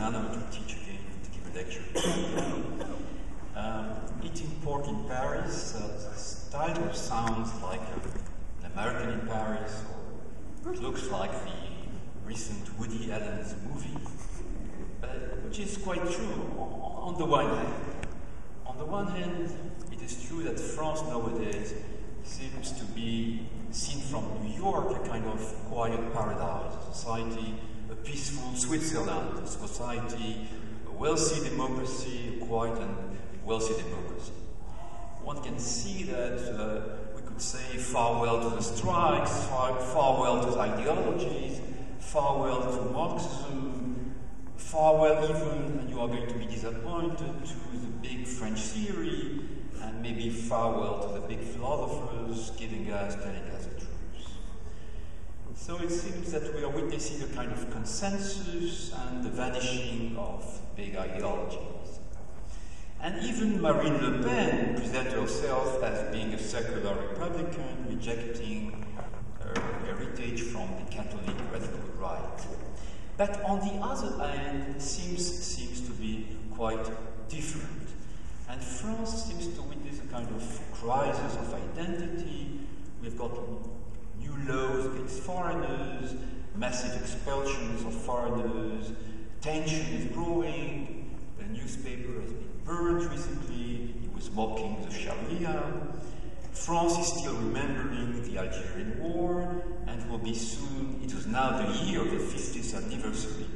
Nano to teach again, to give a lecture. Eating pork in Paris, the title sounds like an American in Paris, or it looks like the recent Woody Allen's movie, which is quite true on the one hand. On the one hand, it is true that France nowadays seems to be seen from New York a kind of quiet paradise, a society, a peaceful Switzerland, a society, a wealthy democracy, a quiet and wealthy democracy. One can see that we could say farewell to the strikes, farewell to the ideologies, farewell to Marxism, farewell even, and you are going to be disappointed, to the big French theory, and maybe farewell to the big philosophers telling us the truth. So it seems that we are witnessing a kind of consensus and the vanishing of big ideologies. And even Marine Le Pen presented herself as being a secular Republican, rejecting her heritage from the Catholic radical right. But on the other hand, seems to be quite different. And France seems to witness a kind of crisis of identity. We've got new laws against foreigners, massive expulsions of foreigners, tension is growing, the newspaper has been burned recently, it was mocking the Sharia. France is still remembering the Algerian War, and will be soon, it was now the year of the 50th anniversary,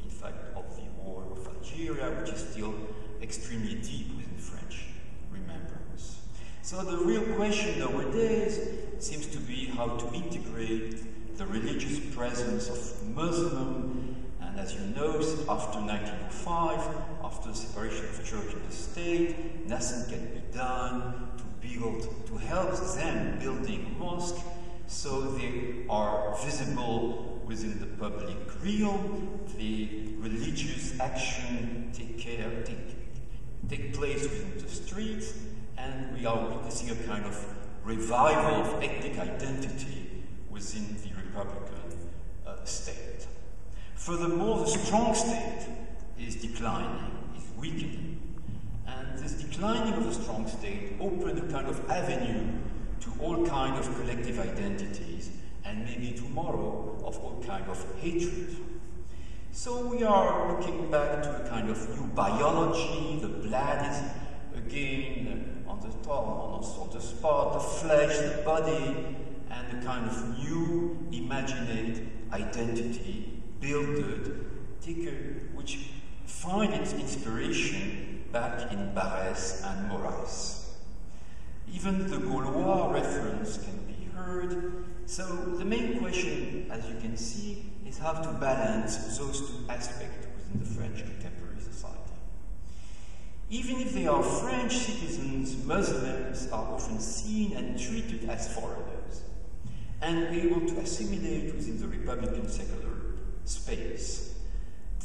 in fact, of the War of Algeria, which is still extremely deep within French remembrance. So the real question nowadays seems to be how to integrate the religious presence of Muslim, and as you know, after 1905, after the separation of the church and the state, nothing can be done to help them building mosques so they are visible within the public realm, the religious action take place within the streets, and we are witnessing a kind of revival of ethnic identity within the Republican state. Furthermore, the strong state is declining, is weakening, and this declining of the strong state opened a kind of avenue to all kinds of collective identities, and maybe tomorrow of all kinds of hatred. So we are looking back to a kind of new biology. The blood is again on the spot, the flesh, the body, and a kind of new imagined identity builded, which find its inspiration back in Barès and Maurras. Even the Gaulois reference can be heard. So the main question, as you can see, is how to balance those two aspects within the French contemporary society. Even if they are French citizens, Muslims are often seen and treated as foreigners, and able to assimilate within the Republican secular space.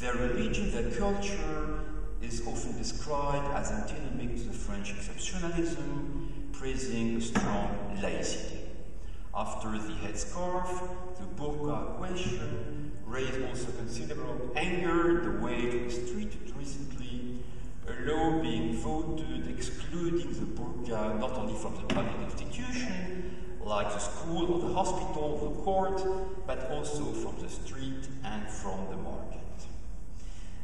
Their religion, their culture, is often described as antinomic to the French exceptionalism, praising a strong laicity. After the headscarf, the burqa question raised also considerable anger in the way it was treated recently, a law being voted excluding the burqa not only from the public institution, like the school or the hospital or the court, but also from the street and from the market.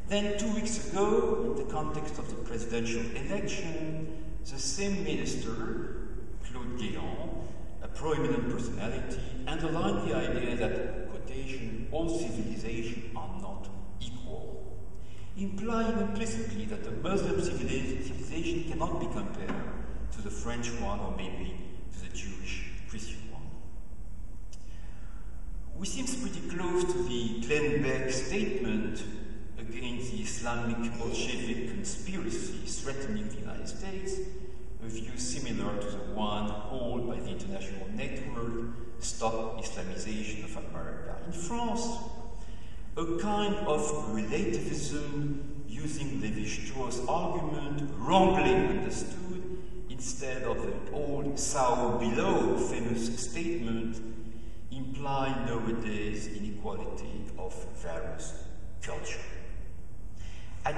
Then 2 weeks ago, in the context of the presidential election, the same minister, Claude Guéant, a prominent personality, underlined the idea that, quotation, all civilizations are not equal, implying implicitly that the Muslim civilization cannot be compared to the French one or maybe to the Jewish Christian one. We seem pretty close to the Glenn Beck statement against the Islamic Bolshevik conspiracy threatening the United States, a view similar to the one held by the international network Stop Islamization of America. In France, a kind of relativism using Lévi-Strauss' argument, wrongly understood, instead of the old Sao Below famous statement, implying nowadays inequality of various culture. At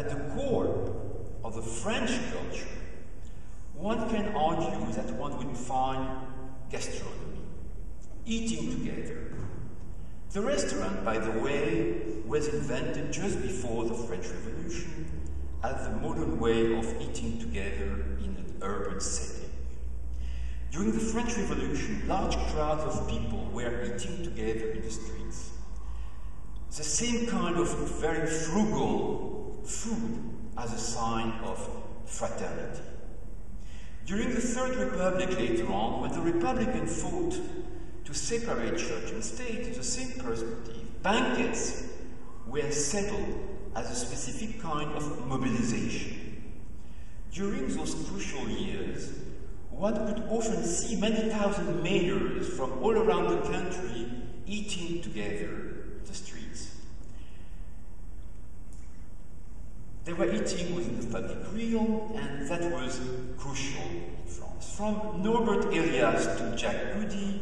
the core of the French culture, one can argue that one would find gastronomy, eating together. The restaurant, by the way, was invented just before the French Revolution as the modern way of eating together in an urban setting. During the French Revolution, large crowds of people were eating together in the streets. The same kind of very frugal food as a sign of fraternity. During the Third Republic later on, when the Republicans fought to separate church and state, the same perspective, banquets were settled as a specific kind of mobilization. During those crucial years, one could often see many thousand mayors from all around the country eating together in the streets. They were eating within the public realm, and that was crucial in France. From Norbert Elias to Jack Goody,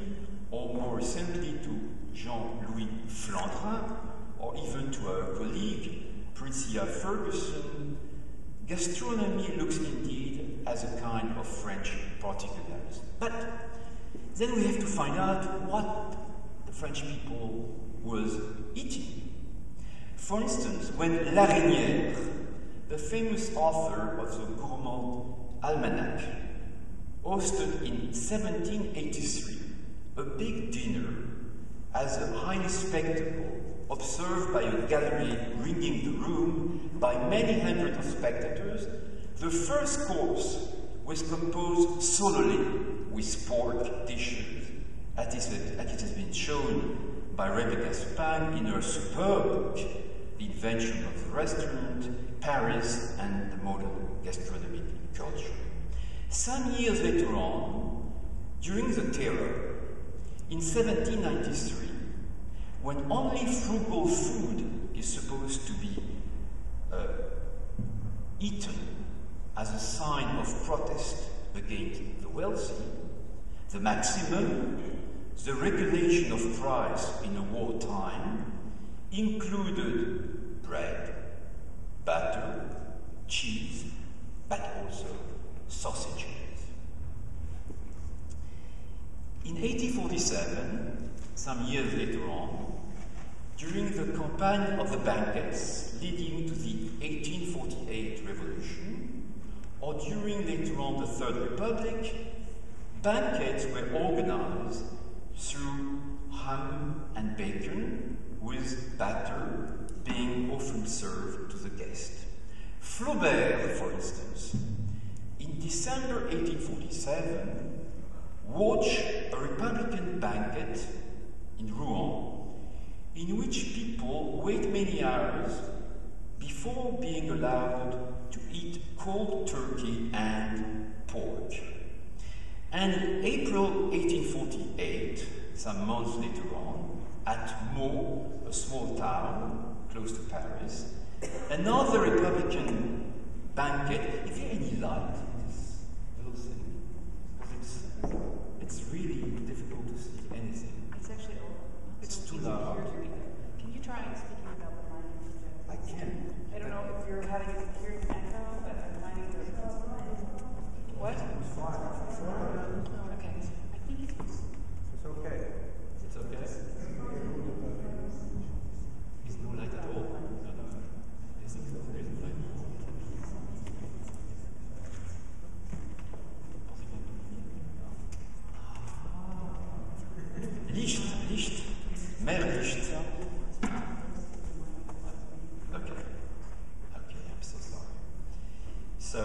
or more recently to Jean-Louis Flandrin, or even to our colleague, Princia Ferguson, gastronomy looks indeed as a kind of French particularism. But then we have to find out what the French people was eating. For instance, when Larinière, the famous author of the Gourmand Almanac, hosted in 1783 a big dinner as a highly spectacle, observed by a gallery ringing the room by many hundreds of spectators, the first course was composed solely with pork dishes, as it has been shown by Rebecca Spang in her superb book, The Invention of the Restaurant, Paris and the Modern Gastronomic Culture. Some years later on, during the Terror, in 1793, when only frugal food is supposed to be eaten as a sign of protest against the wealthy, the maximum, the regulation of price in a wartime, included bread, butter, cheese, but also sausages. In 1847, some years later on, during the campaign of the banquets leading to the 1848 revolution, or during later on the Third Republic, banquets were organized through ham and bacon, with batter being often served to the guest. Flaubert, for instance, in December 1847, watched a Republican banquet in Rouen, in which people wait many hours before being allowed to eat cold turkey and pork. And in April 1848, some months later on, at Meaux, a small town close to Paris, another Republican banquet. Is there any light in this little thing? It's really difficult to see anything. It's actually over. It's too loud. Can you try speaking about the line? I can. I don't know if you're having hearing echo, but I'm finding that what? It's fine. Okay. I think It's okay. It's okay. It's no light at all. No. I think so. There's no light. Licht, mehr Licht. Okay, I'm so sorry. So,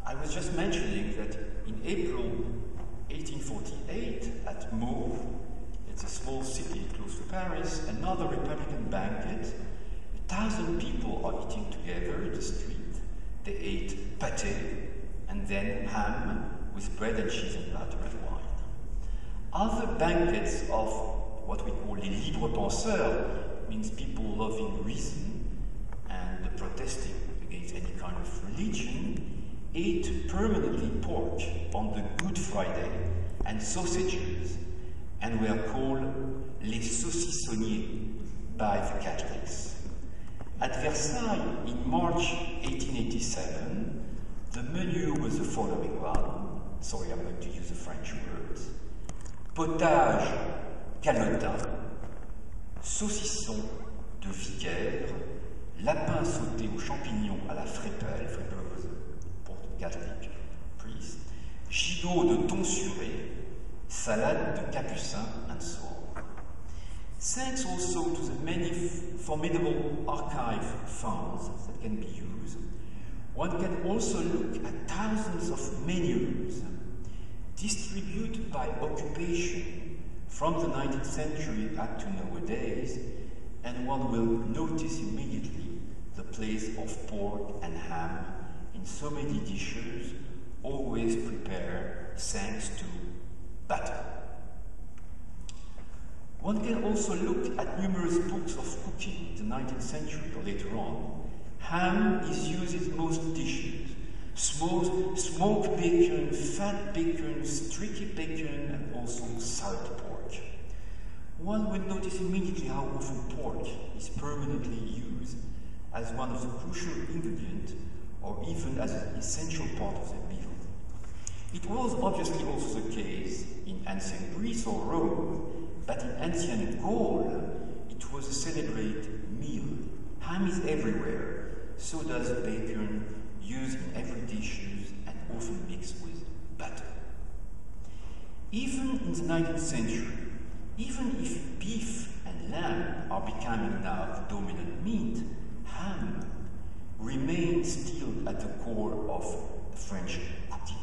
I was just mentioning that in April 1848 at Meaux, it's a small city close to Paris, another Republican banquet. 1,000 people are eating together in the street. They ate pâté and then ham with bread and cheese and butter and wine. Other banquets of what we call les libres penseurs, means people loving reason and protesting against any kind of religion, ate permanently pork on the Good Friday and sausages, and were called les saucissonniers, by the Catholics. At Versailles, in March 1887, the menu was the following one. Sorry, I'm going to use the French words. Potage calotin, saucisson de vicaire, lapin sauté aux champignons à la frépelle, frépelle was a Catholic priest, gigot de tonsuré, salade de capucin, and so on. Thanks also to the many formidable archive funds that can be used, one can also look at thousands of menus distributed by occupation from the 19th century up to nowadays, and one will notice immediately the place of pork and ham in so many dishes, always prepared thanks to butter. One can also look at numerous books of cooking in the 19th century or later on. Ham is used in most dishes. Smoked bacon, fat bacon, streaky bacon, and also salt pork. One would notice immediately how often pork is permanently used as one of the crucial ingredients or even as an essential part of the meal. It was obviously also the case in ancient Greece or Rome, but in ancient Gaul, it was a celebrated meal. Ham is everywhere, so does bacon, used in every dish and often mixed with butter. Even in the 19th century, even if beef and lamb are becoming now the dominant meat, ham remains still at the core of French cooking.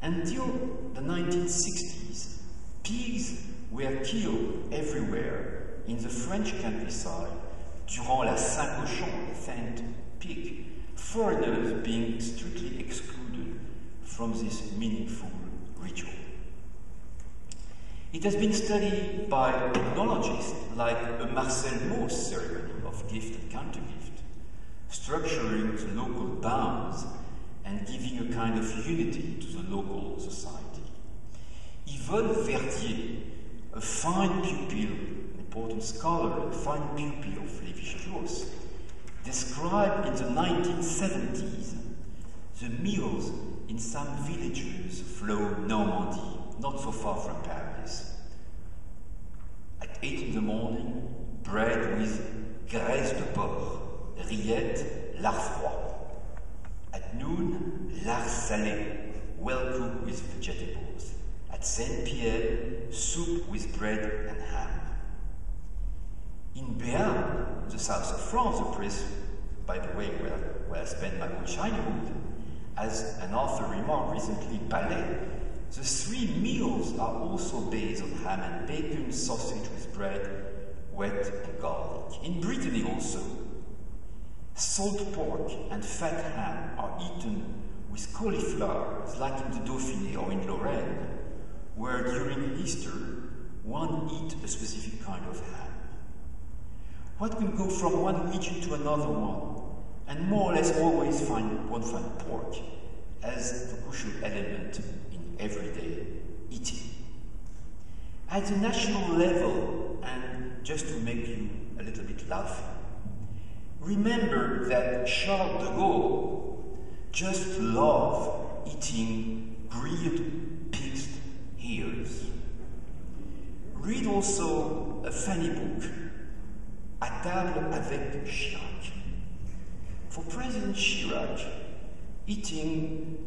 Until the 1960s, pigs were killed everywhere in the French countryside durant la Saint-Cochon, the famed pig, foreigners being strictly excluded from this meaningful ritual. It has been studied by ethnologists like a Marcel Mauss ceremony of gift and countergift, structuring the local bounds and giving a kind of unity to the local society. Yvonne Verdier, a fine pupil, an important scholar, a fine pupil of Lévi-Strauss, described in the 1970s the meals in some villages flow Normandy, not so far from Paris. At 8 in the morning, bread with graisse de porc, rillettes, lard froid. At noon, lard salé, well cooked with vegetables. At 10 p.m., soup with bread and ham. In Béarn, the south of France, a place, by the way, where I spent my own childhood, as an author remarked recently, Palais, the three meals are also based on ham and bacon, sausage with bread, wet and garlic. In Brittany also, salt pork and fat ham are eaten with cauliflower, like in the Dauphiné or in Lorraine, where during Easter one eats a specific kind of ham. One can go from one region to another one, and more or less always find pork as the crucial element in everyday eating. At the national level, and just to make you a little bit laughing, remember that Charles de Gaulle just loved eating grilled pig's ears. Read also a funny book, À table avec Chirac. For President Chirac, eating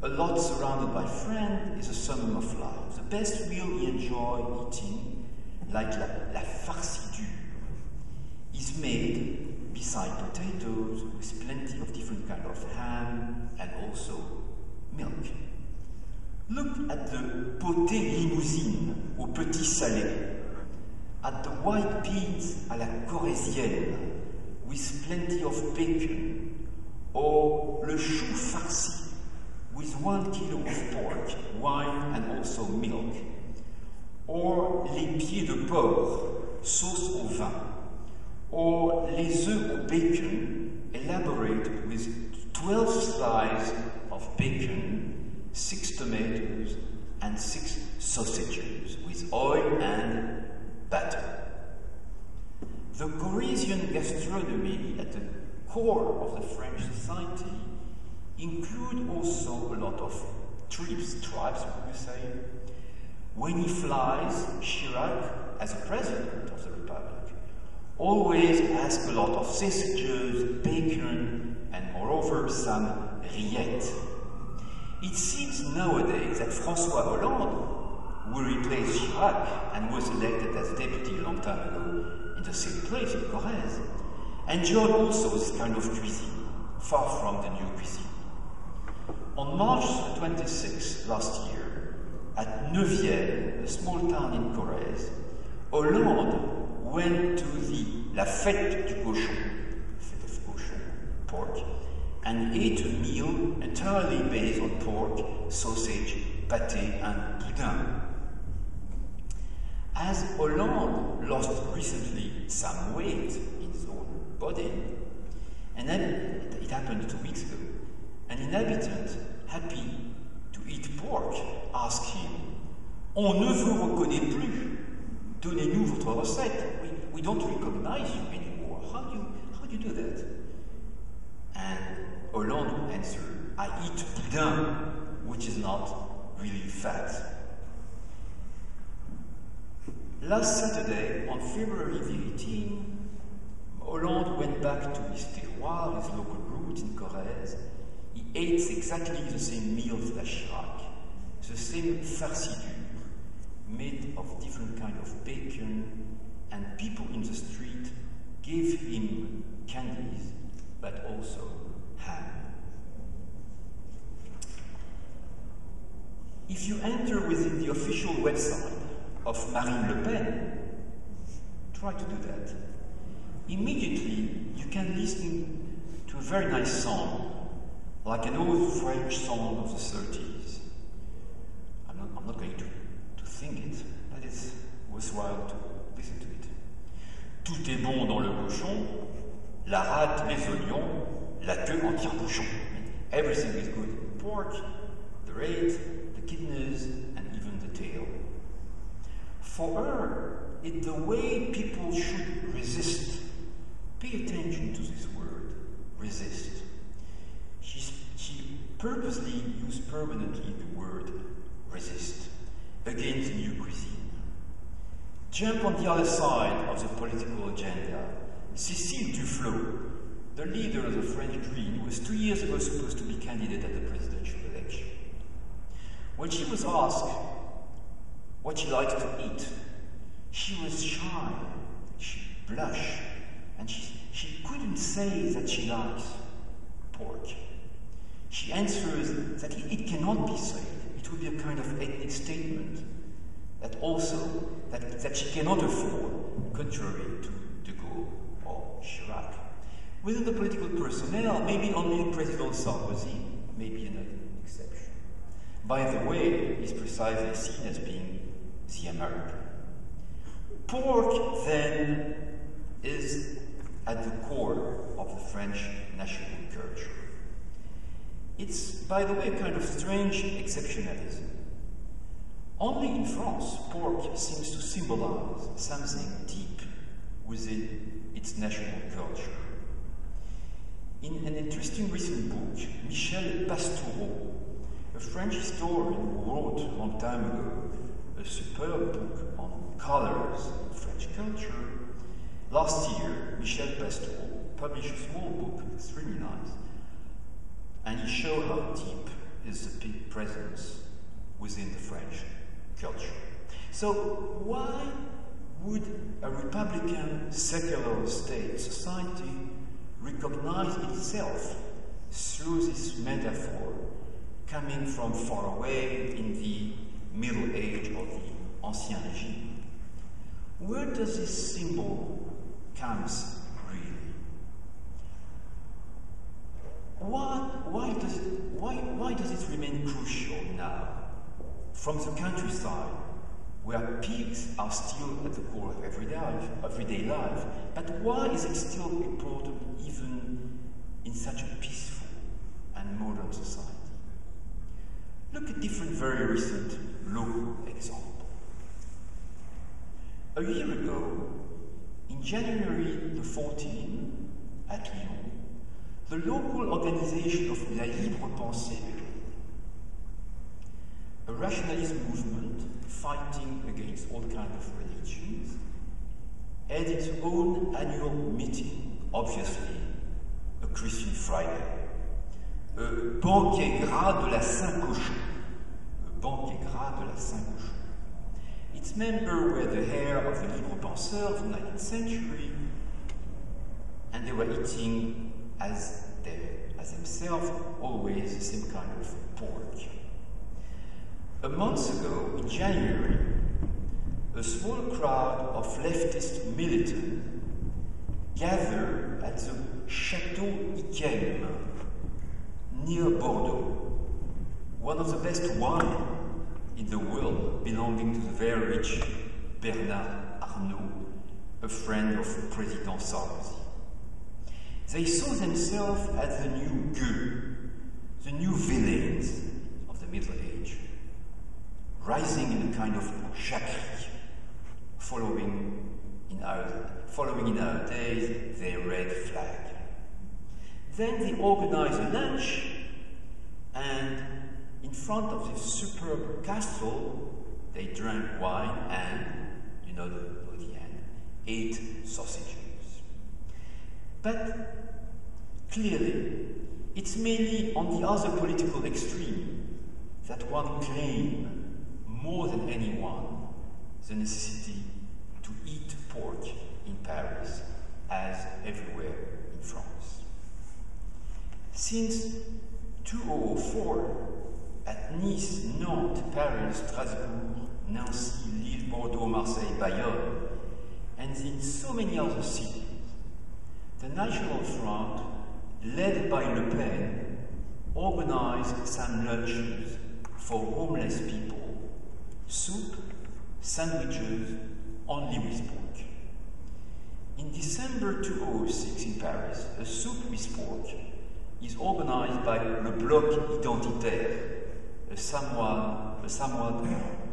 a lot surrounded by friends is a summum of life. The best meal he enjoyed eating, like la farcie dure, is made beside potatoes with plenty of different kinds of ham and also milk. Look at the potée limousine au petit salé, at the white beans à la corésienne with plenty of bacon, or le chou farci with 1 kilo of pork, wine and also milk, or les pieds de porc, sauce au vin, or les œufs au bacon, elaborate with 12 slices of bacon, 6 tomatoes, and 6 sausages with oil and butter. The Corsican gastronomy at the core of the French society include also a lot of tribes, would you say? When he flies, Chirac, as a president of the Republic, always asks a lot of sausages, bacon, and moreover some rillettes. It seems nowadays that François Hollande, who replaced Chirac and was elected as deputy a long time ago in the same place in Corrèze, enjoyed also this kind of cuisine, far from the new cuisine. On March 26 last year, at Neuvième, a small town in Corrèze, Hollande went to the La Fête du Cochon, Fête of Cochon, pork, and ate a meal entirely based on pork, sausage, pâté, and boudin. As Hollande lost recently some weight in his own body, and then it happened 2 weeks ago, an inhabitant happy to eat pork asked him, "On ne vous reconnaît plus. Donnez-nous votre recette. We don't recognize you anymore. How do you do that?" And Hollande answered, "I eat boudin, which is not really fat." Last Saturday, on February the 18th, Hollande went back to his terroir, his local root in Corrèze. He ate exactly the same meals as Chirac, the same farciture, made of different kind of bacon, and people in the street gave him candies, but also ham. If you enter within the official website of Marine Le Pen, try to do that. Immediately, you can listen to a very nice song, like an old French song of the 30s. I'm not going to sing it, but it's worthwhile to listen to it. Tout est bon dans le cochon, la rate, les oignons, la queue en tire-bouchon. Everything is good. Pork, the rate, the kidneys, and even the tail. For her, it's the way people should resist. Pay attention to this word, resist. She purposely used permanently the word resist against new cuisine. Jump on the other side of the political agenda. Cécile Duflot, the leader of the French Green, was 2 years ago supposed to be candidate at the presidential election. When she was asked what she liked to eat, she was shy, she blushed, and she couldn't say that she likes pork. She answers that it cannot be said. It would be a kind of ethnic statement that that she cannot afford, contrary to de Gaulle or Chirac. Within the political personnel, maybe only President Sarkozy may be an exception. By the way, he's precisely seen as being the American. Pork, then, is at the core of the French national culture. It's, by the way, a kind of strange exceptionalism. Only in France, pork seems to symbolize something deep within its national culture. In an interesting recent book, Michel Pastoureau, a French historian who wrote a long time ago a superb book on colors in French culture, last year, Michel Pastoureau published a small book, it's really nice, and he showed how deep is the big presence within the French culture. So why would a Republican secular state society recognize itself through this metaphor coming from far away in the Middle Age or the Ancien Régime? Where does this symbol come really? Why does it remain crucial now? From the countryside, where pigs are still at the core of everyday life, but why is it still important even in such a peaceful and modern society? Look at different very recent local examples. A year ago, In January the 14th, at Lyon, the local organization of La Libre Pensée, a rationalist movement fighting against all kinds of religions, had its own annual meeting, obviously a Christian Friday, a banquet gras de la Saint-Cochon. A banquet gras de la Saint-Cochon. Its members were the heir of the libre penseurs of the 19th century, and they were eating as themselves always the same kind of pork. A month ago, in January, a small crowd of leftist militants gathered at the Château Yquem, near Bordeaux, one of the best wines in the world, belonging to the very rich Bernard Arnault, a friend of President Sarkozy. They saw themselves as the new gueux, the new villains of the Middle Age, rising in a kind of jacquerie, following in our days their red flag. Then they organized a lunch, and in front of this superb castle, they drank wine and, you know the end, ate sausages. But clearly, it's mainly on the other political extreme that one claims, more than anyone, the necessity to eat pork in Paris, as everywhere in France. Since 2004, at Nice, Nantes, Paris, Strasbourg, Nancy, Lille, Bordeaux, Marseille, Bayonne, and in so many other cities, the National Front, led by Le Pen, organized some lunches for homeless people, soup, sandwiches, only with pork. In December 2006 in Paris, a soup with pork is organized by Le Bloc Identitaire, a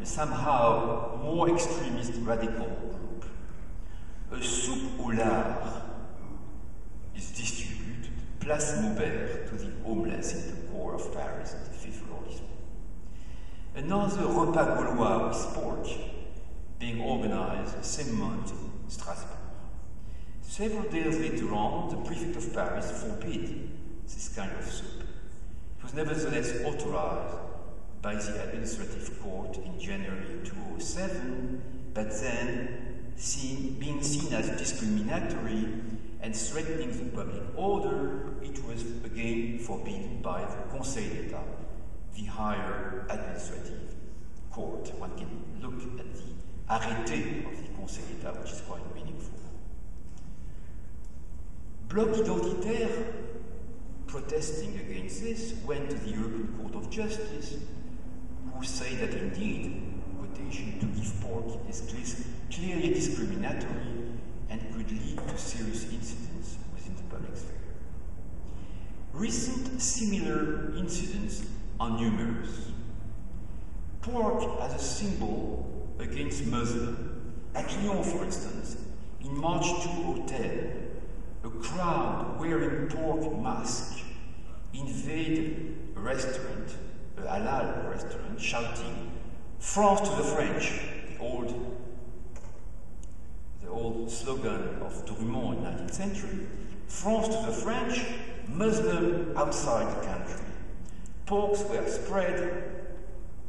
somehow more extremist radical group. A soup au lard is distributed, Place Maubert, to the homeless in the core of Paris in the 5th arrondissement. Another repas gaulois with pork being organized the same month in Strasbourg. Several days later on, the prefect of Paris forbid this kind of soup. It was nevertheless authorized by the administrative court in January 2007, but then being seen as discriminatory and threatening the public order, it was again forbidden by the Conseil d'État, the higher administrative court. One can look at the arrêté of the Conseil d'État, which is quite meaningful. Bloc Identitaire, protesting against this, went to the European Court of Justice, who say that indeed, quotation, to give pork is clearly discriminatory and could lead to serious incidents within the public sphere. Recent similar incidents are numerous. Pork as a symbol against Muslims. At Lyon, for instance, in March 2010, a crowd wearing pork masks invaded a restaurant, a halal restaurant, shouting, "France to the French," the old slogan of Drummond in the 19th century. France to the French, Muslim outside the country. Porks were spread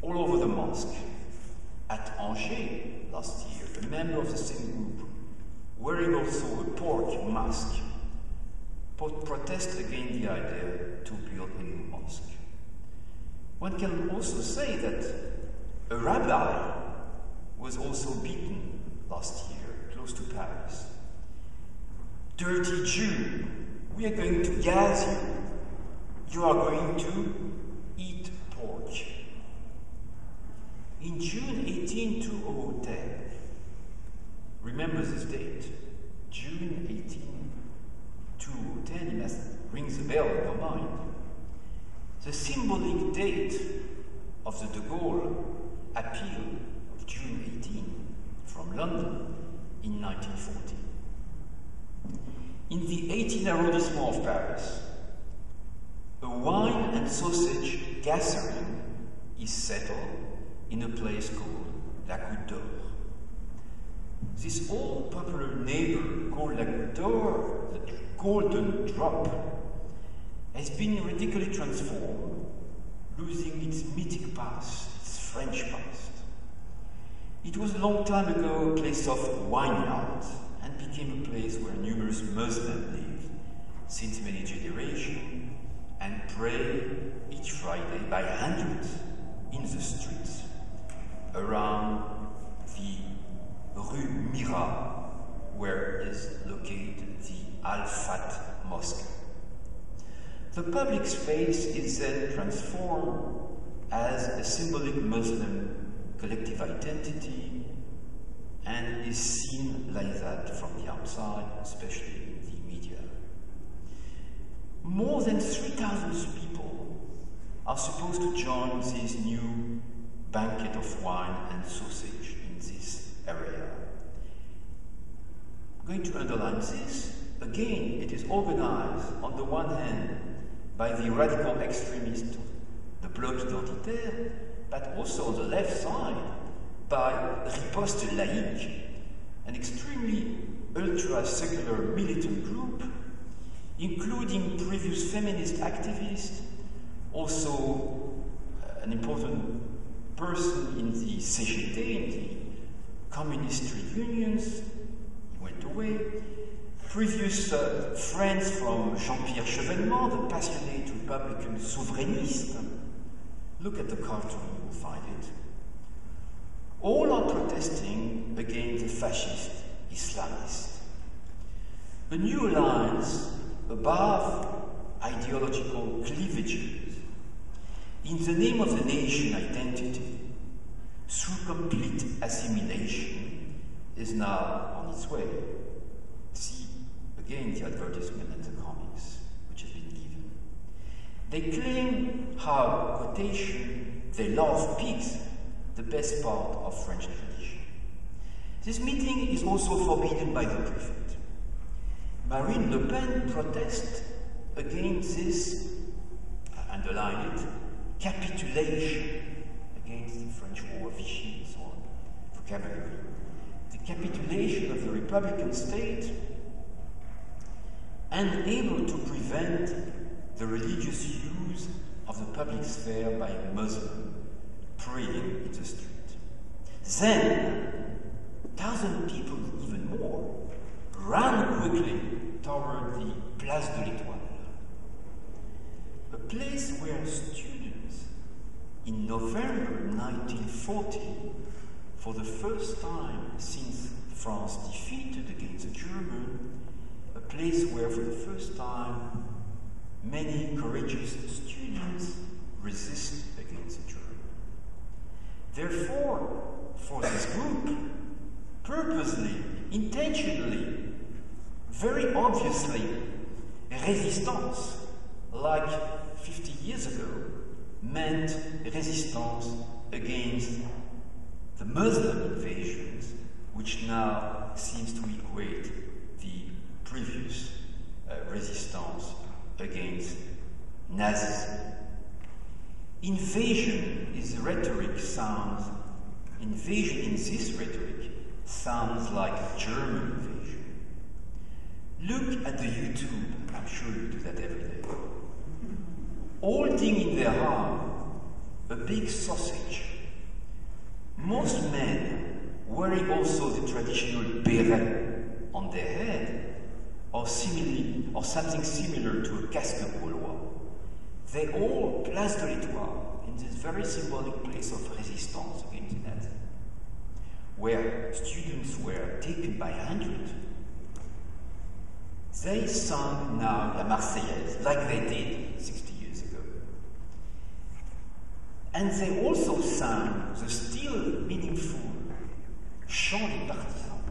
all over the mosque. At Angers last year, a member of the same group, wearing also a pork mask, protest against the idea to build a new mosque. One can also say that a rabbi was also beaten last year, close to Paris. "Dirty Jew, we are going to gas you. You are going to eat pork." In June 18, 2010, remember this date, June 18, 2010, it must ring the bell in your mind. The symbolic date of the de Gaulle appeal of June 18 from London in 1940. In the 18th arrondissement of Paris, a wine and sausage gathering is settled in a place called La Goutte d'Or. This old popular neighbor called La Goutte d'Or, the golden drop, has been radically transformed, losing its mythic past, its French past. It was a long time ago a place of vineyards and became a place where numerous Muslims lived since many generations and prayed each Friday by hundreds in the streets around the Rue Mira, where is located the Al-Fat Mosque. The public space is then transformed as a symbolic Muslim collective identity and is seen like that from the outside, especially in the media. More than 3,000 people are supposed to join this new banquet of wine and sausage in this area. I'm going to underline this. Again, it is organized on the one hand by the radical extremists, the Bloc identitaire, but also on the left side by Riposte Laïque, an extremely ultra-secular militant group, including previous feminist activists, also an important person in the CGT, in the communist unions, he went away, previous friends from Jean-Pierre Chevènement, the passionate Republican souverainist. Look at the cartoon, you will find it. All are protesting against the fascist Islamists. A new alliance above ideological cleavages in the name of the nation identity through complete assimilation is now on its way. See again the advertisement and the comics which has been given. They claim how, quotation, they love pigs, the best part of French tradition. This meeting is also forbidden by the prefect. Marine Le Pen protests against this, I underline it, capitulation against the French war, Vichy, and so on, vocabulary. The capitulation of the Republican state, unable to prevent the religious use of the public sphere by a Muslim praying in the street. Then, 1,000 people, even more, ran quickly toward the Place de l'Étoile, a place where students in November 1940, for the first time since France defeated against the Germans, a place where for the first time many courageous students resist against the Germans. Therefore, for this group, purposely, intentionally, very obviously, resistance, like 50 years ago, meant resistance against the Muslim invasions, which now seems to equate the previous resistance against Nazism. Invasion in this rhetoric sounds like German invasion. Look at the YouTube, I'm sure you do that every day. Holding in their arm a big sausage. Most men wearing also the traditional beret on their head, or something similar to a casque gaulois. They all Place de l'Étoile in this very symbolic place of resistance against Nazism, where students were taken by hundreds. They sung now La Marseillaise, like they did 60 years ago. And they also sang the still meaningful Chant des Partisans,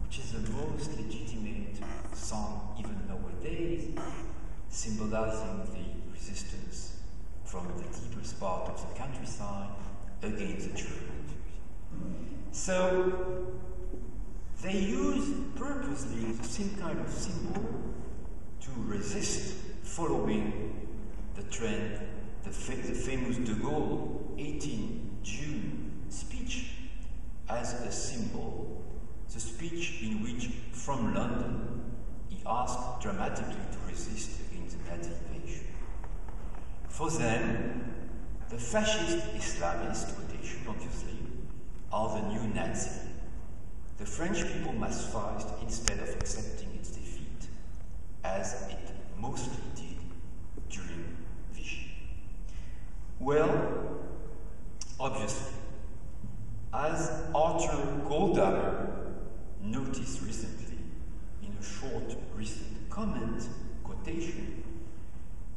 which is the most legitimate song even nowadays, symbolizing the resistance from the deepest part of the countryside against the Germans. So, they use purposely the same kind of symbol to resist following the trend, the famous de Gaulle 18 June speech as a symbol, the speech in which, from London, he asked dramatically to resist against the Nazi invasion. For them, the fascist Islamist quotation, obviously, are the new Nazi. The French people must fight instead of accepting its defeat, as it mostly did during Vichy. Well, obviously, as Arthur Goldhammer noticed recently in a short recent quotation,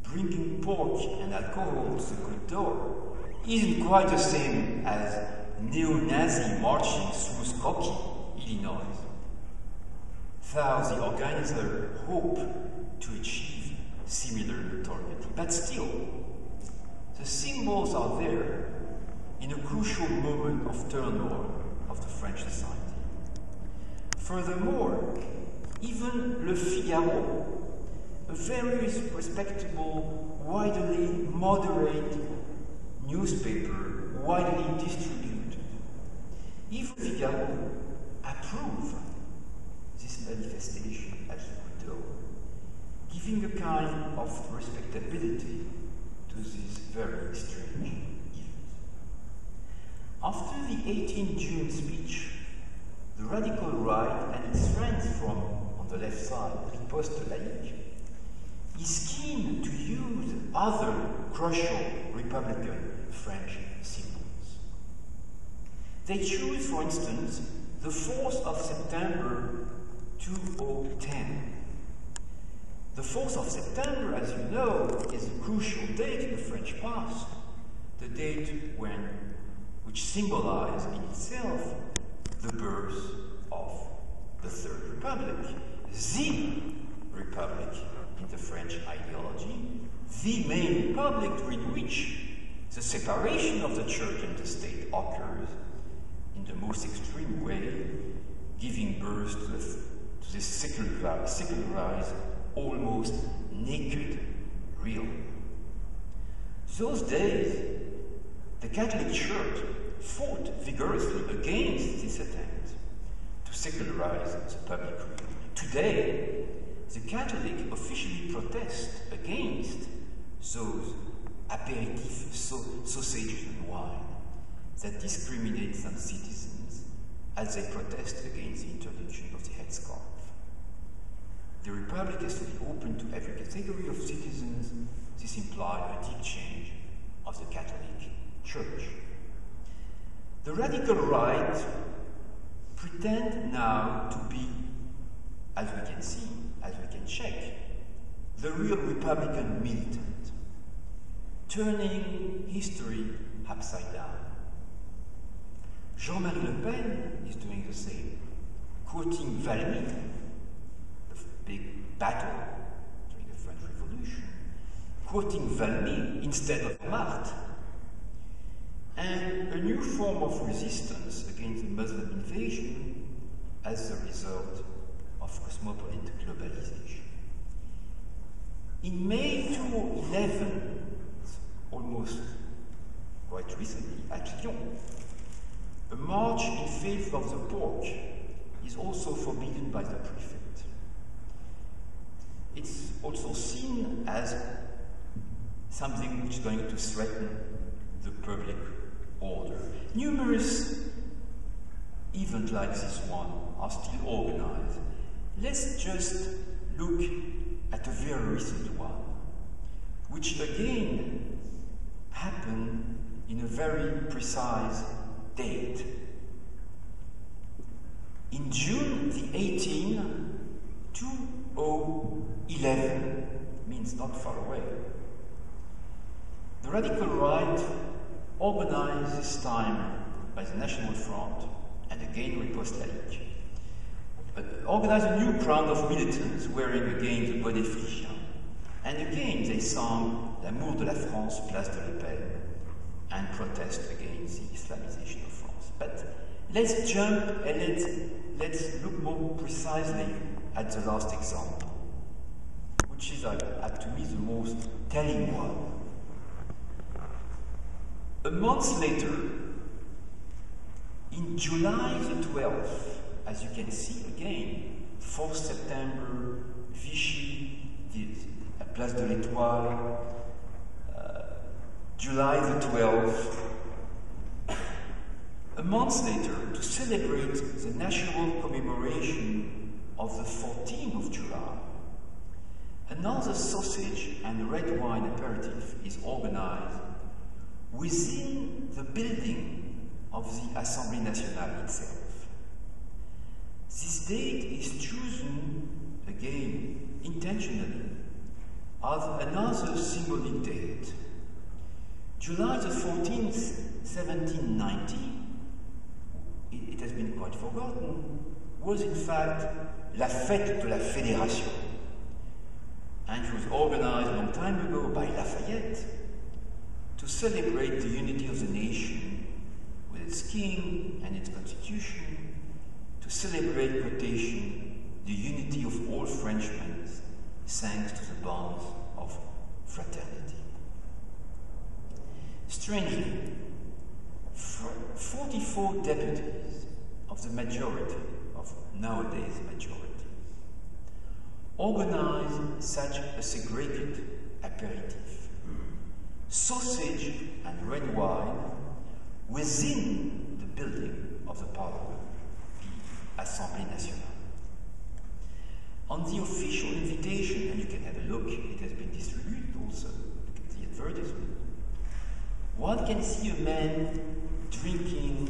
bringing pork and alcohol to the good door isn't quite the same as neo-Nazi marching through Skokie, Illinois. Thus, the organizer hoped to achieve similar notoriety. But still, the symbols are there in a crucial moment of turmoil of the French society. Furthermore, even Le Figaro, a very respectable, widely moderate newspaper, widely distributed, even Figaro approved this manifestation at the Couteau, giving a kind of respectability to this very strange event. After the 18 June speech, the radical right and its friends from, on the left side, Riposte Laïque, is keen to use other crucial Republican French symbols. They choose, for instance, the 4th of September 2010. The 4th of September, as you know, is a crucial date in the French past, the date which symbolizes in itself the birth of the Third Republic, the Republic in the French ideology, the main republic during which the separation of the church and the state occurs in the most extreme way, giving birth to this secularized, almost naked realm. Those days, the Catholic Church fought vigorously against this attempt to secularize the public realm. Today, the Catholic officially protest against those aperitifs, sausages and wine that discriminate some citizens as they protest against the interdiction of the headscarf. The Republic has to be open to every category of citizens. This implies a deep change of the Catholic Church. The radical right pretend now to be, as we can see, as we can check, the real Republican militant, turning history upside down. Jean-Marie Le Pen is doing the same, quoting Valmy, the big battle during the French Revolution, quoting Valmy instead of Marthe, and a new form of resistance against the Muslim invasion as a result of cosmopolitan globalization. In May 2011, almost quite recently, at Lyon, a march in favor of the pork is also forbidden by the prefect. It's also seen as something which is going to threaten the public order. Numerous events like this one are still organized. Let's just look at a very recent one, which again happened in a very precise date. In June the 18th, 2011, means not far away, the radical right organized this time by the National Front and again Riposte Laïque, organized a new crowd of militants wearing again the bonnet phrygien, and again they sang L'amour de la France, place de la Paix, and protest against the Islamization of France. But let's jump and let's look more precisely at the last example, which is, to me, the most telling one. A month later, in July the 12th, as you can see again, 4th September, Vichy, Place de l'Étoile, July the 12th, a month later, to celebrate the national commemoration of the 14th of July, another sausage and red wine aperitif is organized within the building of the Assemblée Nationale itself. This date is chosen, again, intentionally, as another symbolic date. July the 14th, 1790, it has been quite forgotten, was in fact la fête de la Fédération. And it was organized a long time ago by Lafayette to celebrate the unity of the nation with its king and its constitution, to celebrate, quotation, the unity of all Frenchmen thanks to the bonds of fraternity. Strangely, 44 deputies of the majority, of nowadays majority, organized such a segregated aperitif, sausage and red wine, within the building of the Parliament, the Assemblée Nationale. On the official invitation, and you can have a look, it has been distributed also, look at the advertisement, one can see a man drinking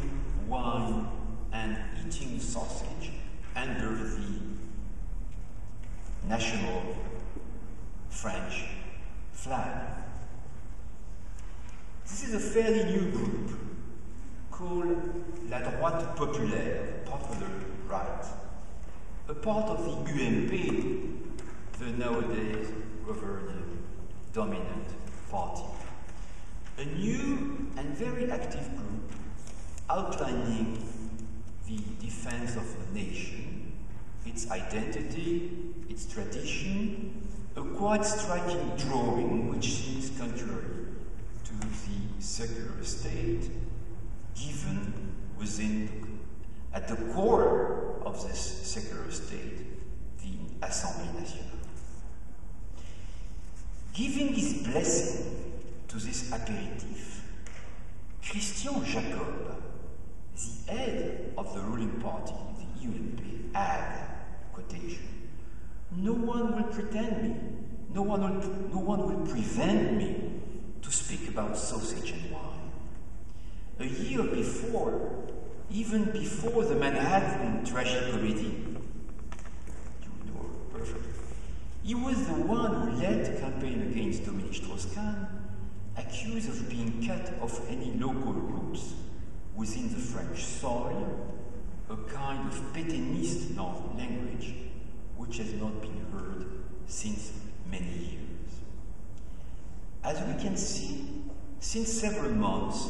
wine and eating sausage under the national French flag. This is a fairly new group called La Droite Populaire, popular right, a part of the UMP, the nowadays governing dominant party. A new and very active group outlining the defense of the nation, its identity, its tradition, a quite striking drawing which seems contrary to the secular state, given at the core of this secular state, the Assemblée Nationale. Giving his blessing to this aperitif, Christian Jacob, the head of the ruling party, the UMP, had, quotation, "No one will pretend me, no one will prevent me to speak about sausage and wine." A year before, even before the Manhattan tragedy, you know perfectly, he was the one who led the campaign against Dominique Strauss-Kahn, accused of being cut off any local roots within the French soil, a kind of Pétainiste language which has not been heard since many years. As we can see, since several months,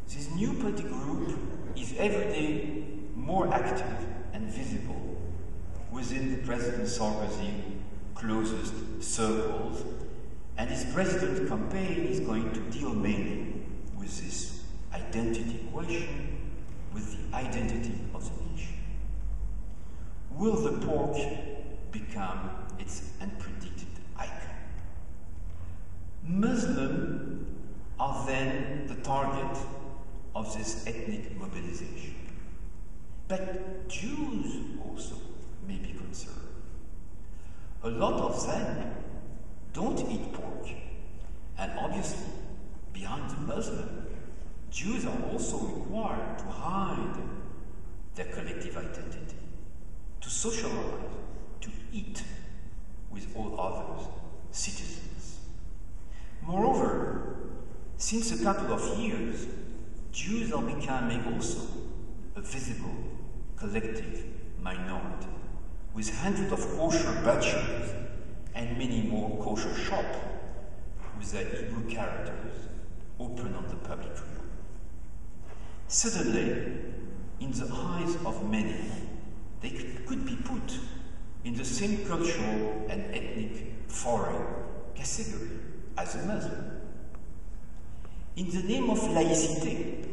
this new political group is every day more active and visible within the President Sarkozy's closest circles, and his president campaign is going to deal mainly with this identity question, with the identity of the nation. Will the pork become its unpredicted icon? Muslims are then the target of this ethnic mobilization. But Jews also may be concerned. A lot of them don't eat pork, and obviously, behind the Muslim, Jews are also required to hide their collective identity, to socialize, to eat with all other citizens. Moreover, since a couple of years, Jews are becoming also a visible collective minority, with hundreds of kosher butchers and many more kosher shops with their Hebrew characters open on the public road. Suddenly, in the eyes of many, they could be put in the same cultural and ethnic foreign category as a Muslim. In the name of laïcité,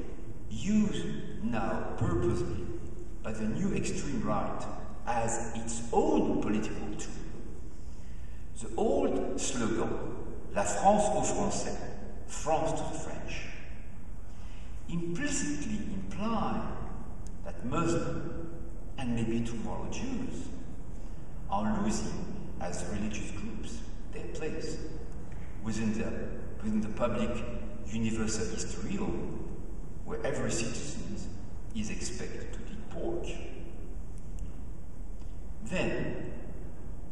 used now purposely by the new extreme right as its own political tool, the old slogan, La France aux Français, France to the French, implicitly imply that Muslims, and maybe tomorrow Jews, are losing as religious groups their place within the public universalist realm, where every citizen is expected to eat pork. Then,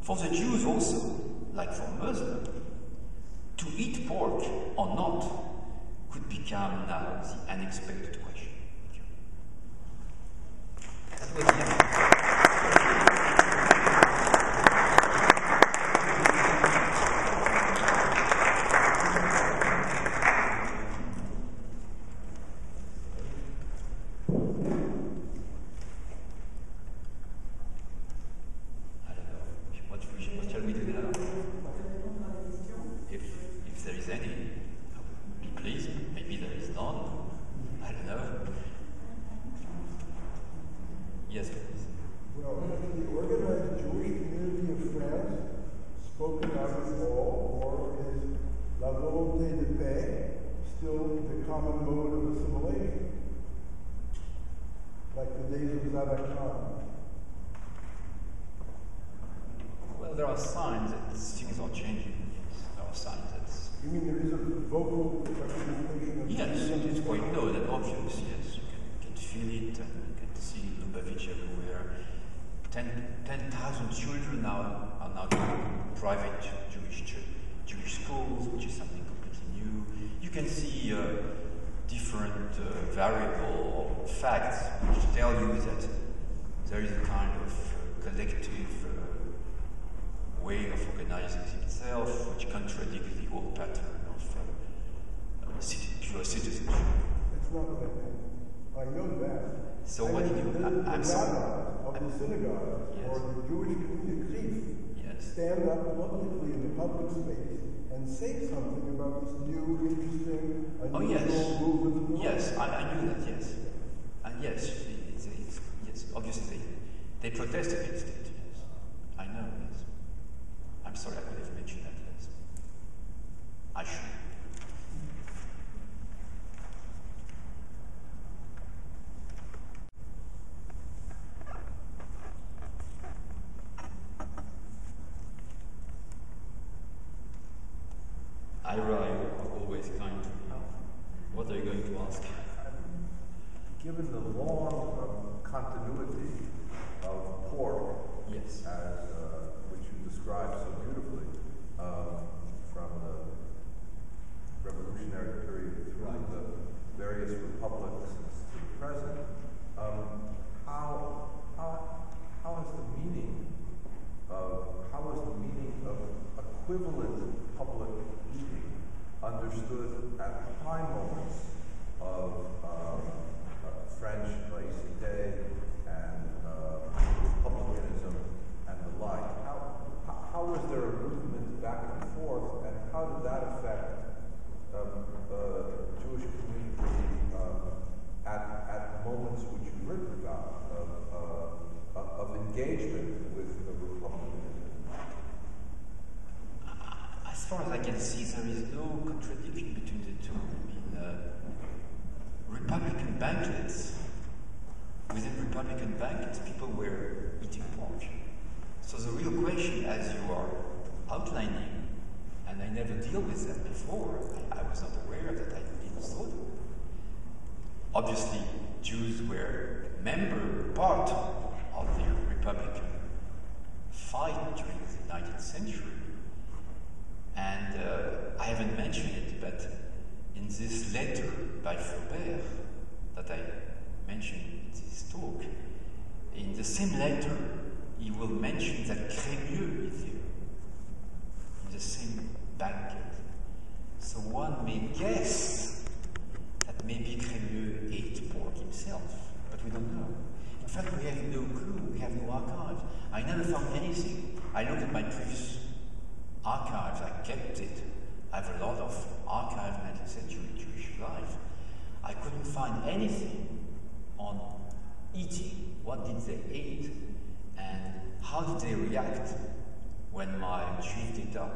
for the Jews also, like for Muslims, to eat pork or not could become now the unexpected question. That was the end. Well, there are signs that things are changing. Yes, there are signs that. You mean there is a vocal representation of? Yes, it is quite known and obvious. Yes, you can feel it, and you can see Lubavitch everywhere. 10,000 children now are now doing private Jewish schools, which is something completely new. You can see different variable facts which tell you that there is a kind of collective way of organizing itself which contradicts the old pattern of pure citizenship. That's not what I meant. I know that. So what did you? I'm sorry. Of the synagogue yes. or the Jewish community yes. stand up publicly in the public space and say something about this new, interesting, unusual movement. Yes, I knew that. Yes, and yes, yes. Obviously, they protest against it. Yes, I know. Yes, I'm sorry I could have mentioned that. Yes, I should. Ira, you are always kind to me. What are you going to ask? Given the long continuity of pork, yes, as which you described so beautifully, from the revolutionary period through the various republics to the present, how is the meaning of equivalent public eating understood at high moments of French laïcité and republicanism and the like? How was there a movement back and forth, and how did that affect Jewish community at moments which you've written about of engagement with the republicanism? As far as I can see, there is no contradiction between the two. I mean, Republican banquets, within Republican banquets, people were eating pork. So the real question, as you are outlining, and I never deal with that before, I was not aware of that, I didn't thought of it. Obviously, Jews were part of the Republican fight during the 19th century. And I haven't mentioned it, but in this letter by Flaubert that I mentioned in this talk, in the same letter, he will mention that Crémieux is here, in the same banquet. So one may guess maybe Crémieux ate pork himself, but we don't know. In fact, we have no clue. We have no archives. I never found anything. I looked at my previous archives, I kept it. I have a lot of archived 19th century Jewish life. I couldn't find anything on eating. What did they eat? And how did they react when my Jewish data,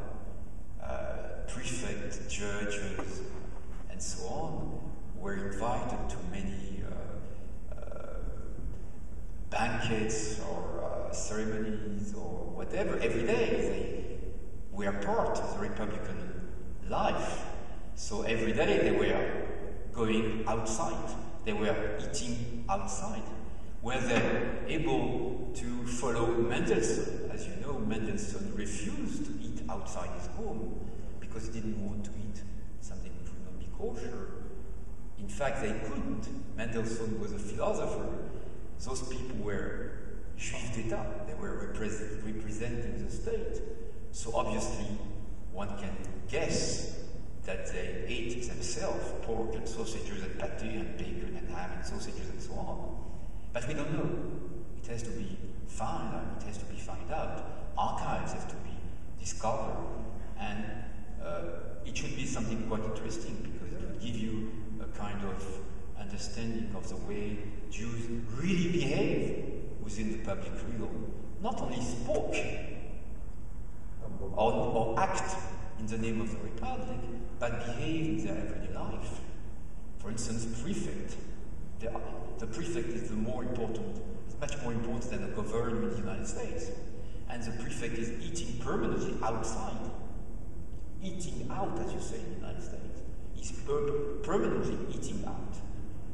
prefect, judges, and so on, were invited to many banquets or ceremonies or whatever. Every day they were part of the Republican life. So every day they were going outside. They were eating outside. Were they able to follow Mendelssohn? As you know, Mendelssohn refused to eat outside his home because he didn't want to eat something which would not be kosher. In fact, they couldn't. Mendelssohn was a philosopher. Those people were juifs d'État. They were representing the state. So obviously, one can guess that they ate themselves pork and sausages and pâté and bacon and ham and sausages and so on. But we don't know. It has to be found out. It has to be found out. Archives have to be discovered. And it should be something quite interesting because it will give you a kind of understanding of the way Jews really behave within the public realm. Not only spoke or act in the name of the Republic, but behave in their everyday life. For instance, prefect. The prefect is the more important, it's much more important than the governor in the United States. And the prefect is eating permanently outside. Eating out, as you say in the United States. He's permanently eating out.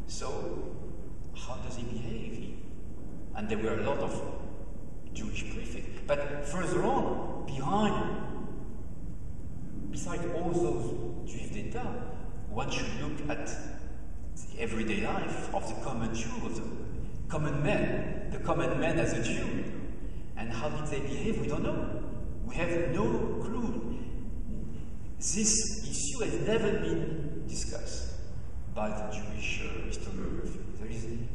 So, how does he behave? And there were a lot of Jewish prefects. But further on, beside all those Juifs d'État, one should look at the everyday life of the common Jew, of the common man as a Jew. And how did they behave? We don't know. We have no clue. This issue has never been discussed by the Jewish historiography.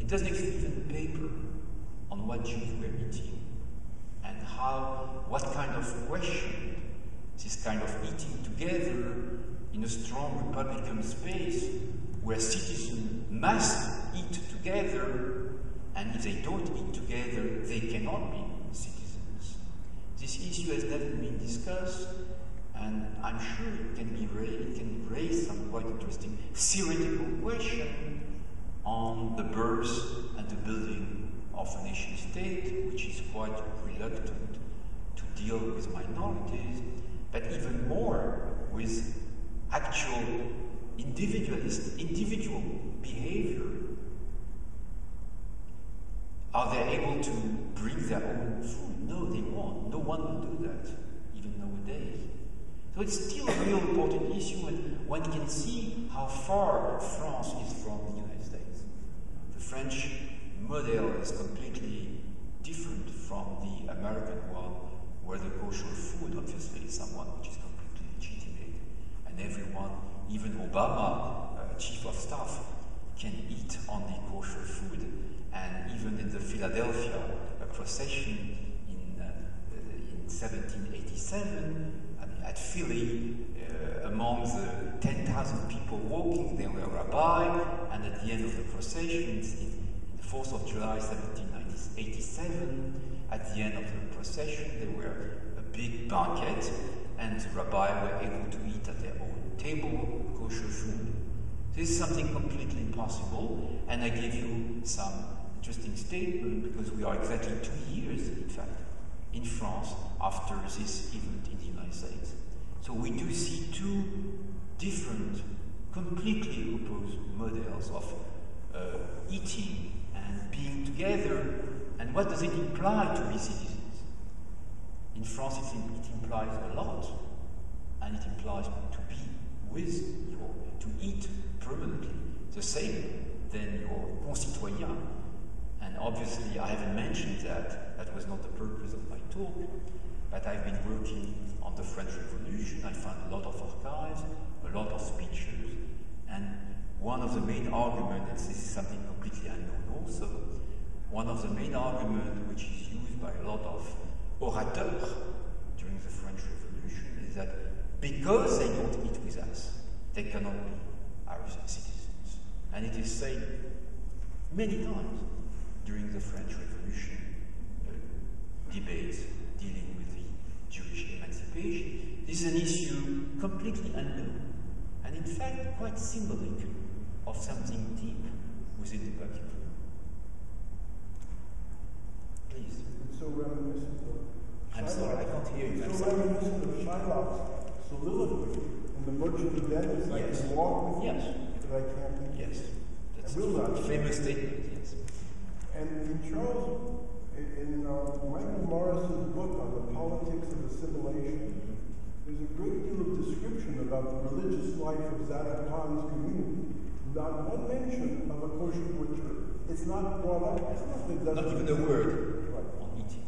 It doesn't exist in paper on what Jews were eating and what kind of question this kind of eating together in a strong Republican space where citizens must eat together, and if they don't eat together, they cannot be citizens. This issue has never been discussed, and I'm sure it can raise some quite interesting theoretical question on the birth and the building of a nation state, which is quite reluctant to deal with minorities, but even more with actual individual behavior. Are they able to bring their own food? No, they won't. No one will do that, even nowadays. So it's still a real important issue, and one can see how far France is from the United States. The French model is completely different from the American one, where the kosher food obviously is someone which is completely legitimate, and everyone, even Obama, chief of staff, can eat only kosher food. And even in the Philadelphia procession in 1787, at Philly, among the 10,000 people walking, there were a rabbi, and at the end of the procession, in the 4th of July 1787, at the end of the procession, there were a big banquet, and the rabbi were able to eat at their own table kosher food. This is something completely impossible, and I give you some interesting statement because we are exactly 2 years, in fact, in France after this event in the United States. So we do see two different, completely opposed models of eating and being together, and what does it imply to be citizens? In France, it implies a lot, and it implies to be with to eat permanently the same than your concitoyen. And obviously, I haven't mentioned that. That was not the purpose of my talk. But I've been working on the French Revolution. I found a lot of archives, a lot of speeches. And one of the main arguments, and this is something completely unknown also, one of the main arguments which is used by a lot of orateurs during the French Revolution is that because they don't eat with us, they cannot be our citizens. And it is said many times during the French Revolution debates dealing with the Jewish emancipation. This is an issue completely unknown, and in fact quite symbolic of something deep within the public. Please. It's so reminiscent of I'm sorry, I can't hear you. It's so reminiscent of Shylock's soliloquy in The Merchant of Venice. I Yes. can walk with Yes. you, but I can't eat. Yes, that's I will not. a famous statement, yes. And in Michael Morris's book on the politics of assimilation, there's a great deal of description about the religious life of Zadoc Khan's community. Not one mention of a kosher butcher. It's not brought up. It's Not even a word Right. on eating.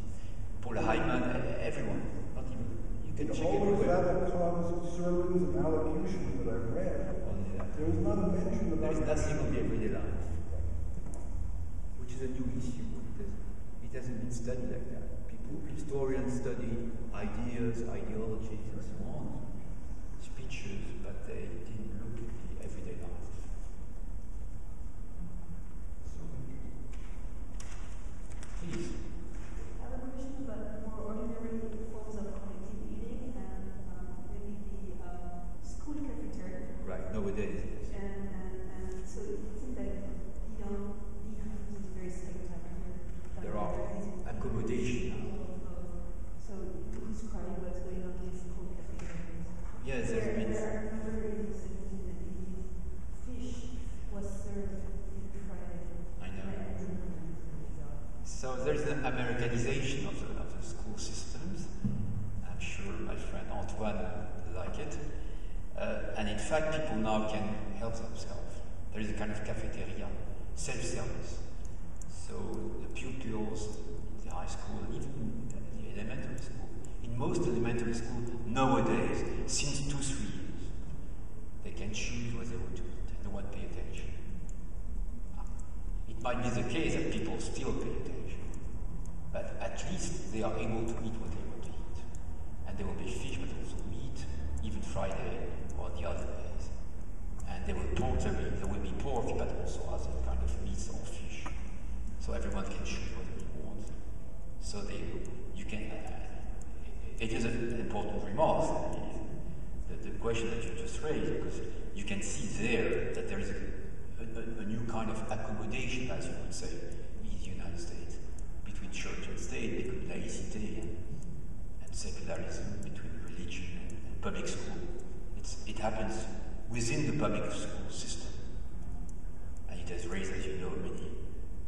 Paul Hyman, everyone, not even. You can check All of everywhere. Zadoc Khan's sermons and allocutions that I've read, Only that. there is not a mention There about is nothing on the everyday life, which is a new issue. It hasn't been studied like that. Historians study ideas, ideologies, and so on, speeches, but they didn't look at the everyday life. So, please. I have a question about more ordinary forms of collective eating and maybe the school cafeteria. Right, nowadays, yes. And so it seems like beyond being very spectacular. There are accommodation now. So to describe what's going on in school cafeterias. Yes, there's been. I remember in the 17th fish was served in Friday. I know. So there's an Americanization of the school systems. I'm sure my friend Antoine like it. And in fact, people now can help themselves. There is a kind of cafeteria, self-service. So the pupils in the high school, even the elementary school, in most elementary schools nowadays, since 2-3 years, they can choose what they want to eat and no one pay attention. It might be the case that people still pay attention, but at least they are able to eat what they want to eat. And there will be fish, but also meat, even Friday or the other days. And there will be pork, but also other kind of meats or fish. So everyone can choose what they want. So you can. It is an important remark. The question that you just raised, because you can see there that there is a new kind of accommodation, as you would say, in the United States, between church and state, between laicity and secularism, between religion and public school. It happens within the public school system, and it has raised, as you know, many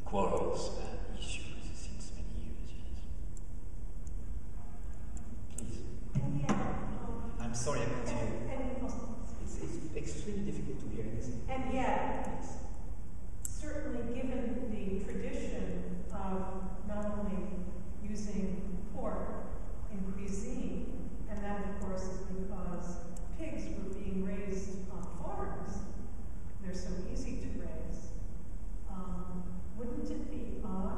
quarrels and issues since many years. Please. I'm sorry, I can't hear you. It's extremely difficult to hear. And yet, certainly given the tradition of not only using pork in cuisine, and that of course is because pigs were being raised on farms, they're so easy to raise, wouldn't it be odd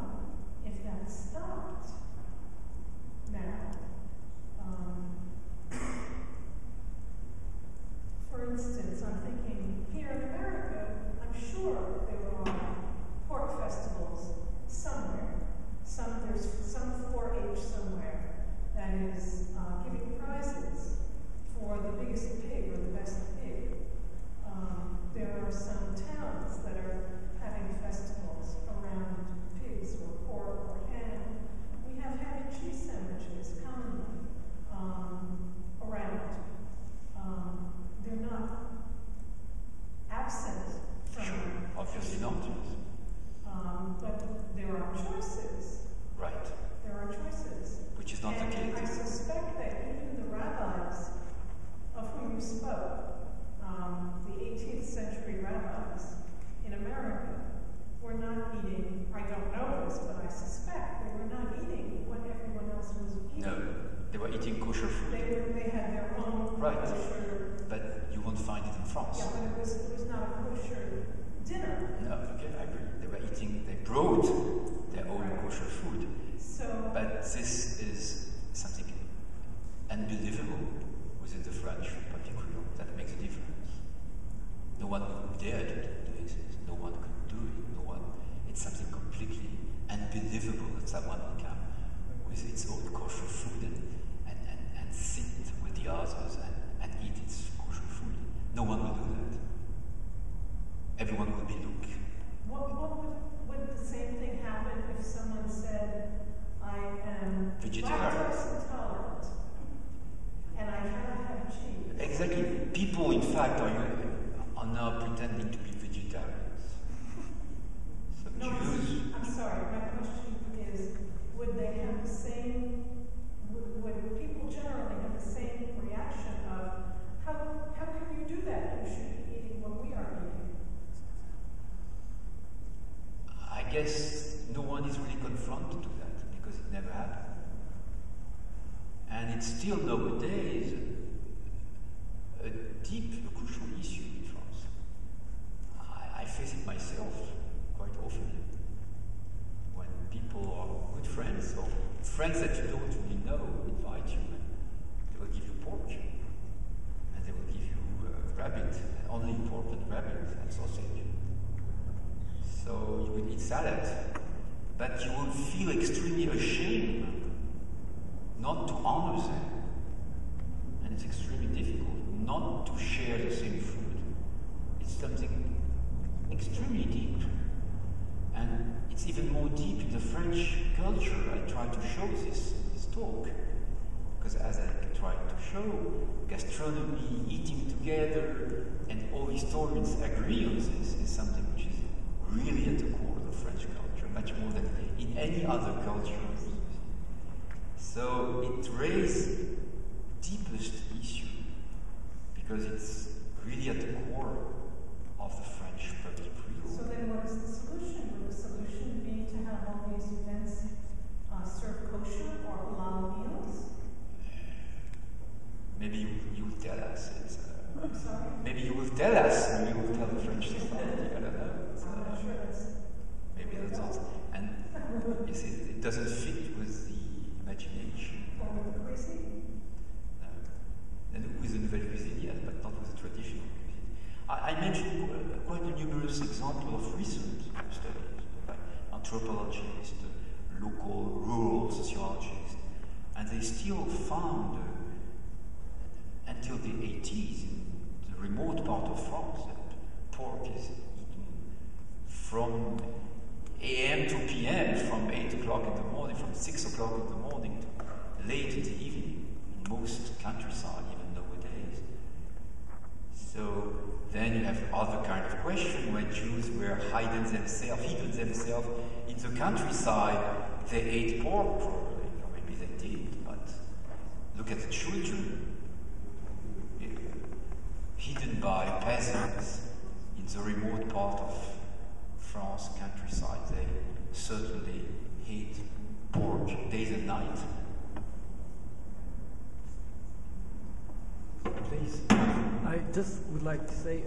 someone will come with its own kosher food and sit with the others and eat its kosher food. No one will do that. Everyone will be look. Would the same thing happen if someone said, I am vegetarian, lactose intolerant, and I cannot have cheese? Exactly. People, in fact, are now pretending to be vegetarians. So No, Jews. I'm sorry, my question is, would they have the same, would people generally have the same reaction of, how can you do that? You should be eating what we are eating. I guess no one is really confronted to that because it never happened. And it's still nowadays a deep, crucial issue in France. I face it myself quite often. When people are good friends or friends that you don't really know invite you, they will give you pork and they will give you rabbit, only pork and rabbit and sausage. So you will eat salad, but you will feel extremely ashamed not to honor them. And it's extremely difficult not to share the same food. It's something extremely deep. And it's even more deep in the French culture. I try to show this talk. Because as I tried to show, gastronomy, eating together, and all historians agree on this, is something which is really at the core of the French culture, much more than in any other culture. So it raised deepest issue because it's really at the core of the French public real. So then what is the solution? Would the solution be to have all these events serve kosher or halal meals? Maybe you will tell us. I'm sorry? Maybe you will tell us, and we will tell the French society. I don't know. I'm not sure that's... Maybe that's also. And you see, it doesn't fit with the imagination. Or with the cuisine? No. And with the nouvelle cuisine, yes, but not with the traditional cuisine. I mentioned quite a numerous example of recent studies by anthropologists, local rural sociologists, and they still found until the 80s in the remote part of France that pork is eaten from AM to PM, from 8 o'clock in the morning, from 6 o'clock in the morning to late in the evening, in most countryside, even nowadays. So then you have other kind of question where Jews were hidden themselves in the countryside. They ate pork probably, or maybe they did, but look at the children hidden by peasants in the remote part of France countryside. They certainly ate pork days and night. Please. I just would like to say,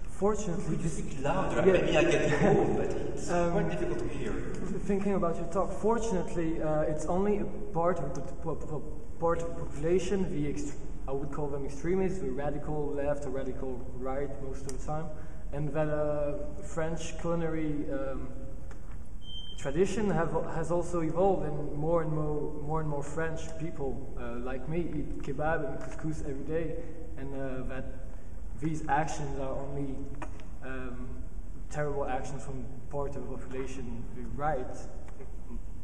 fortunately... Could you speak louder? Yeah. Maybe I get old, but it's quite difficult to hear. Thinking about your talk, fortunately, it's only a part of the population, I would call them extremists, the radical left or radical right most of the time, and that French culinary tradition has also evolved, and more and more French people like me eat kebab and couscous every day, and that these actions are only terrible actions from part of the population, the right.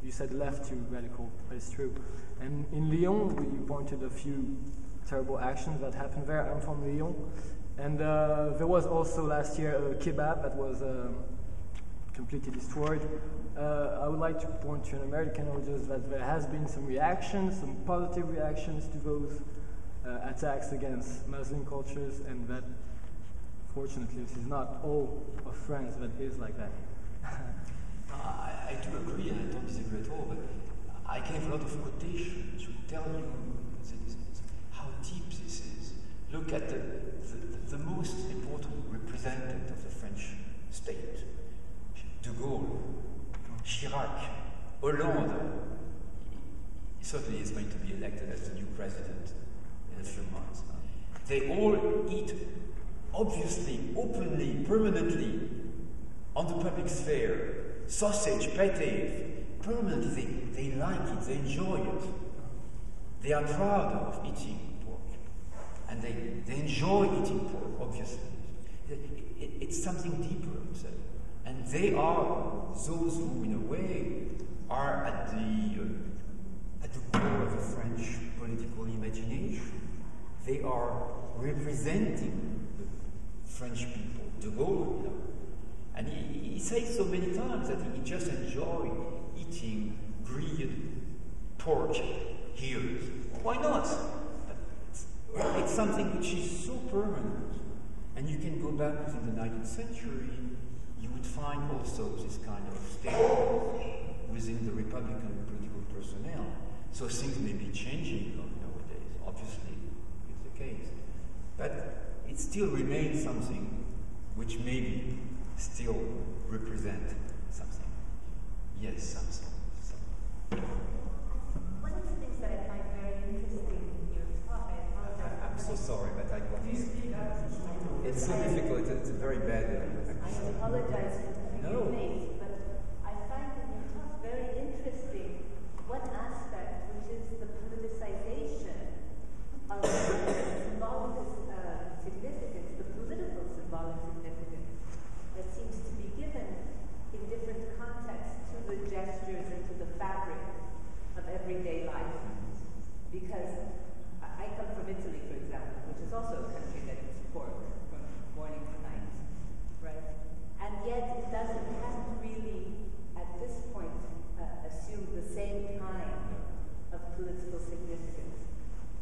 You said left to radical, but it's true. And in Lyon, we pointed a few terrible actions that happened there. I'm from Lyon. And there was also last year a kebab that was completely destroyed. I would like to point to an American audience that there has been some reactions, some positive reactions to those attacks against Muslim cultures, and that fortunately this is not all of France that is like that. I do agree, and I don't disagree at all, but I gave a lot of quotations to tell you how deep this is. Look at the most important representative of the French state, de Gaulle, Chirac, Hollande. He certainly is going to be elected as the new president in a few months. They all eat, obviously, openly, permanently, on the public sphere, sausage, pâté, permanently, they like it, they enjoy it. They are proud of eating pork. And they enjoy eating pork, obviously. It's something deeper, I would say. And they are those who, in a way, are at the core of the French political imagination. They are representing the French people, de Gaulle, you know. And he says so many times that he just enjoys eating grilled pork here. Why not? It's something which is so permanent. And you can go back within the 19th century, you would find also this kind of state within the Republican political personnel. So things may be changing nowadays, obviously, it's the case. But it still remains something which maybe still represent something. Yes, something. One of the things that I find very interesting in your talk, I apologize. I'm so sorry, but I got this. It's so difficult, it's a very bad I apologize for No. being late, but I find in your talk very interesting one aspect, which is the politicization of symbolic significance, the political symbolic significance that seems to be given in different contexts to the gestures and to the fabric of everyday life. Because I come from Italy, for example, which is also a country that eats pork from morning to night, right? And yet it hasn't really, at this point, assumed the same kind of political significance.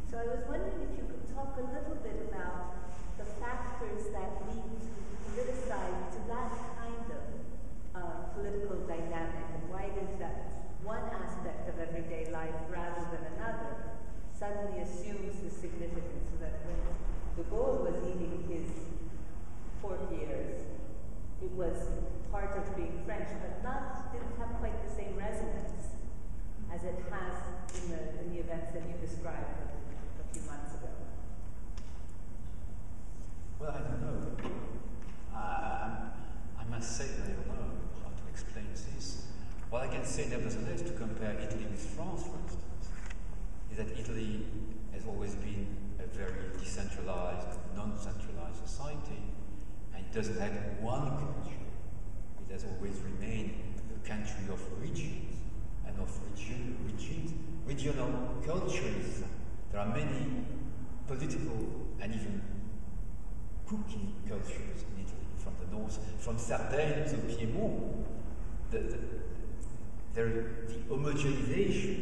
So I was wondering if you could talk a little bit about the factors that lead to politicize to that kind of political dynamic, and why it is that one aspect of everyday life rather than another suddenly assumes the significance, so that when de Gaulle was eating his pork ears, it was part of being French, but didn't have quite the same resonance as it has in the events that you described a few months ago. Well, I don't know. I must say that I don't know how to explain this. What I can say, nevertheless, to compare Italy with France, for instance, is that Italy has always been a very decentralized, non-centralized society, and it doesn't have one culture. It has always remained a country of regions and of regional cultures. There are many political and even cooking cultures in Italy, from the north, from Sardaigne to Piedmont. The homogenization,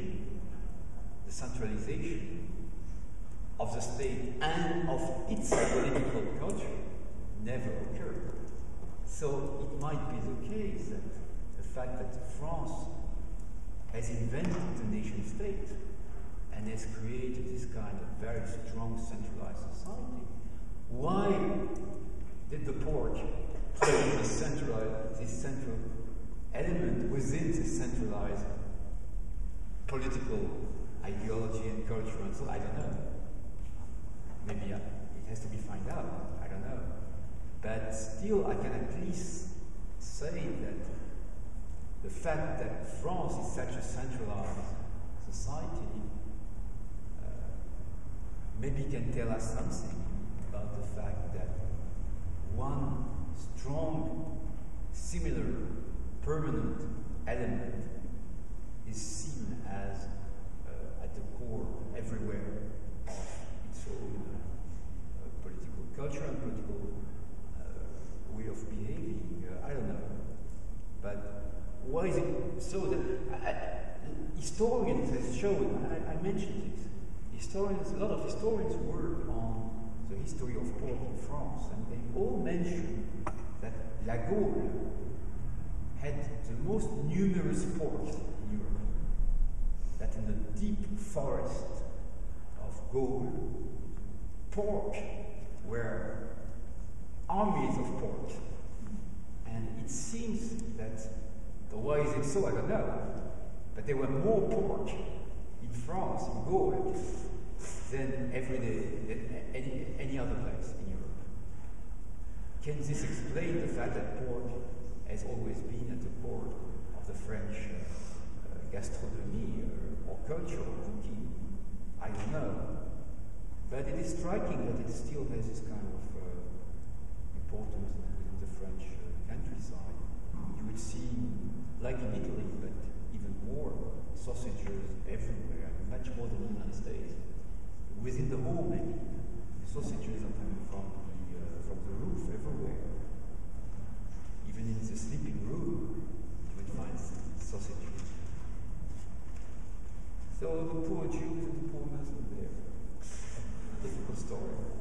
the centralization of the state and of its political culture never occurred. So it might be the case that the fact that France has invented the nation state and has created this kind of very strong centralized society. Why did the pork play this central element within this centralized political ideology and culture? And so I don't know. Maybe it has to be found out. I don't know. But still, I can at least say that the fact that France is such a centralized society maybe can tell us something about the fact that one strong, similar, permanent element is seen as at the core everywhere of its own political culture and political way of behaving. I don't know. But why is it so that historians have shown, I mentioned it, a lot of historians work on the history of pork in France, and they all mention that La Gaule had the most numerous ports in Europe. That in the deep forest of Gaule, pork were armies of pork. And it seems that, why is it so? I don't know. But there were more pork in France, in Gaule, than any other place in Europe. Can this explain the fact that pork has always been at the core of the French gastronomy or cultural cooking, I don't know. But it is striking that it still has this kind of importance in the French countryside. You would see, like in Italy, but even more, sausages everywhere, much more than in the United States. Within the home, maybe, the sausages are coming from the roof everywhere. Even in the sleeping room, you would find sausages. So the poor Jews and the poor Muslims there. Difficult story.